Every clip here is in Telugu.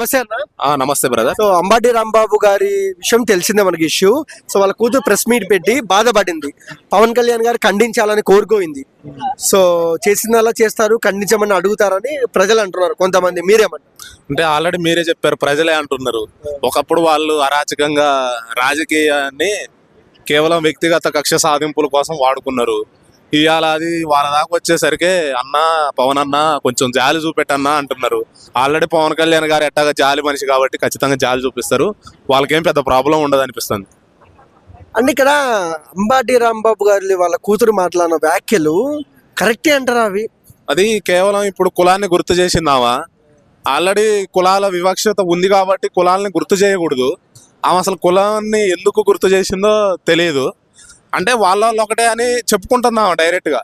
నమస్తే అన్న. నమస్తే బ్రదర్. సో అంబాటి రాంబాబు గారి విషయం తెలిసిందే మనకి ఇష్యూ. సో వాళ్ళ కూతురు ప్రెస్ మీట్ పెట్టి బాధపడింది. పవన్ కళ్యాణ్ గారు ఖండించాలని కోరుకోయింది. సో చేసిందలా చేస్తారు, ఖండించమని అడుగుతారని ప్రజలు అంటున్నారు కొంతమంది. మీరేమన్నా? అంటే ఆల్రెడీ మీరే చెప్పారు, ప్రజలే అంటున్నారు. ఒకప్పుడు వాళ్ళు అరాచకంగా రాజకీయాన్ని కేవలం వ్యక్తిగత కక్ష సాధింపుల కోసం వాడుకున్నారు. ఇవాళ అది వాళ్ళ దాకా వచ్చేసరికి అన్న పవన్ అన్న కొంచెం జాలి చూపెట్టన్నా అంటున్నారు. ఆల్రెడీ పవన్ కళ్యాణ్ గారు ఎట్టాగా జాలి మనిషి కాబట్టి ఖచ్చితంగా జాలి చూపిస్తారు. వాళ్ళకేం పెద్ద ప్రాబ్లం ఉండదు అనిపిస్తుంది. అంటే ఇక్కడ అంబాటి రాంబాబు గారి వాళ్ళ కూతురు మాట్లాడిన వ్యాఖ్యలు కరెక్టే అంటారా అవి? అది కేవలం ఇప్పుడు కులాన్ని గుర్తు చేసిందావా? ఆల్రెడీ కులాల వివక్షత ఉంది కాబట్టి కులాలని గుర్తు చేయకూడదు. ఆమె అసలు కులాన్ని ఎందుకు గుర్తు చేసిందో తెలియదు. అంటే వాళ్ళ ఒకటే అని చెప్పుకుంటున్నాము డైరెక్ట్గా.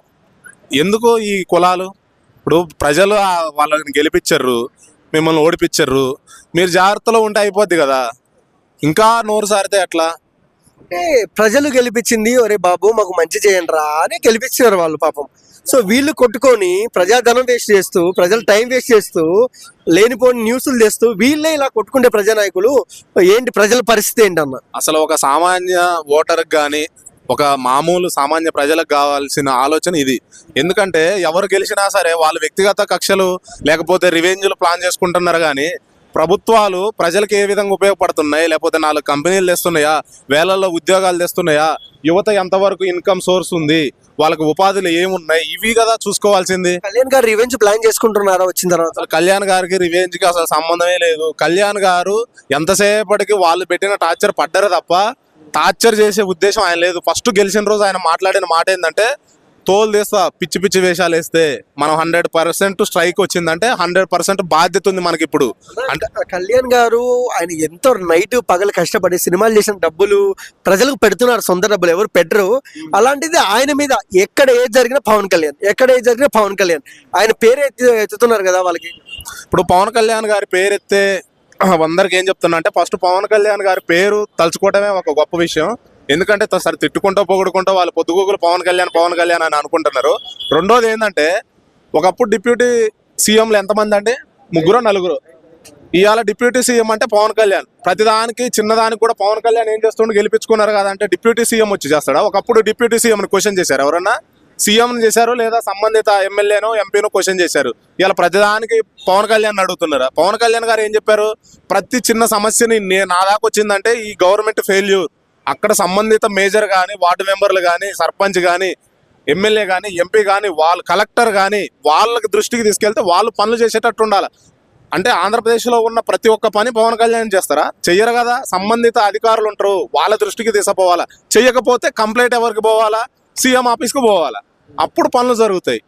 ఎందుకు ఈ కులాలు? ఇప్పుడు ప్రజలు వాళ్ళని గెలిపించర్రు, మిమ్మల్ని ఓడిపించర్రు, మీరు జాగ్రత్తలో ఉంటే అయిపోద్ది కదా. ఇంకా నోరు సారితే ఎట్లా? అంటే ప్రజలు గెలిపించింది, ఒరే బాబు మాకు మంచి చేయండి రా అని గెలిపించారు వాళ్ళు పాపం. సో వీళ్ళు కొట్టుకొని ప్రజాధనం వేస్ట్ చేస్తూ, ప్రజలు టైం వేస్ట్ చేస్తూ, లేనిపోని న్యూస్లు తెస్తూ వీళ్ళే ఇలా కొట్టుకుంటే ప్రజానాయకులు ఏంటి? ప్రజల పరిస్థితి ఏంటన్న? అసలు ఒక సామాన్య ఓటర్కి కానీ ఒక మామూలు సామాన్య ప్రజలకు కావాల్సిన ఆలోచన ఇది. ఎందుకంటే ఎవరు గెలిచినా సరే వాళ్ళు వ్యక్తిగత కక్షలు లేకపోతే రివెంజ్లు ప్లాన్ చేసుకుంటున్నారు. కానీ ప్రభుత్వాలు ప్రజలకు ఏ విధంగా ఉపయోగపడుతున్నాయి, లేకపోతే 4 కంపెనీలు తెస్తున్నాయా, వేలల్లో ఉద్యోగాలు తెస్తున్నాయా, యువత ఎంతవరకు ఇన్కమ్ సోర్స్ ఉంది, వాళ్ళకి ఉపాధులు ఏమున్నాయి, ఇవి కదా చూసుకోవాల్సింది. కళ్యాణ్ గారు రివెంజ్ ప్లాన్ చేసుకుంటున్నారా వచ్చిన తర్వాత? అసలు కళ్యాణ్ గారికి రివెంజ్కి అసలు సంబంధమే లేదు. కళ్యాణ్ గారు ఎంతసేపటికి వాళ్ళు పెట్టిన టార్చర్ పడ్డారు తప్ప టార్చర్ చేసే ఉద్దేశం ఆయన లేదు. ఫస్ట్ గెలిచిన రోజు ఆయన మాట్లాడిన మాట ఏంటంటే, తోలు తీస్తా పిచ్చి పిచ్చి వేషాలు వేస్తే మనం 100% స్ట్రైక్ వచ్చిందంటే 100% బాధ్యత ఉంది మనకి ఇప్పుడు. అంటే కళ్యాణ్ గారు ఆయన ఎంతో నైట్ పగలు కష్టపడి సినిమాలు చేసిన డబ్బులు ప్రజలకు పెడుతున్నారు, సొంత డబ్బులు ఎవరు పెట్టరు. అలాంటిది ఆయన మీద ఎక్కడ ఏది జరిగినా పవన్ కళ్యాణ్, ఎక్కడ ఏది జరిగినా పవన్ కళ్యాణ్, ఆయన పేరు ఎత్తుతున్నారు కదా వాళ్ళకి. ఇప్పుడు పవన్ కళ్యాణ్ గారి పేరు ఎత్తే అందరికి ఏం చెప్తున్నా అంటే, ఫస్ట్ పవన్ కళ్యాణ్ గారి పేరు తలుచుకోవడమే ఒక గొప్ప విషయం. ఎందుకంటే సరే తిట్టుకుంటూ పొగుడుకుంటూ వాళ్ళు పొద్దుగూకులు పవన్ కళ్యాణ్ అని అనుకుంటున్నారు. రెండోది ఏంటంటే, ఒకప్పుడు డిప్యూటీ సీఎంలు ఎంతమంది అంటే 3-4. ఇవాళ డిప్యూటీ సీఎం అంటే పవన్ కళ్యాణ్. ప్రతిదానికి చిన్నదానికి కూడా పవన్ కళ్యాణ్ ఏం చేస్తుండే, గెలిపించుకున్నారు కదా అంటే డిప్యూటీ సీఎం వచ్చి చేస్తాడా? ఒకప్పుడు డిప్యూటీ సీఎంని క్వశ్చన్ చేశారు ఎవరన్నా? సీఎంని చేశారు లేదా సంబంధిత ఎమ్మెల్యేనో ఎంపీనో క్వశ్చన్ చేశారు. ఇలా ప్రతిదానికి పవన్ కళ్యాణ్ అడుగుతున్నారా? పవన్ కళ్యాణ్ గారు ఏం చెప్పారు? ప్రతి చిన్న సమస్యని నా దాకా వచ్చిందంటే ఈ గవర్నమెంట్ ఫెయిల్యూర్, అక్కడ సంబంధిత మేజర్ కానీ, వార్డు మెంబర్లు కానీ, సర్పంచ్ కానీ, ఎమ్మెల్యే కానీ, ఎంపీ కానీ, వాళ్ళు కలెక్టర్ కానీ వాళ్ళకి దృష్టికి తీసుకెళ్తే వాళ్ళు పనులు చేసేటట్టు ఉండాలి. అంటే ఆంధ్రప్రదేశ్లో ఉన్న ప్రతి ఒక్క పని పవన్ కళ్యాణ్ చేస్తారా? చెయ్యరు కదా. సంబంధిత అధికారులు ఉంటారు, వాళ్ళ దృష్టికి తీసుకుపోవాలా. చెయ్యకపోతే కంప్లైంట్ ఎవరికి పోవాలా? సీఎం ఆఫీస్కి పోవాలా. అప్పుడు పనులు జరుగుతాయి.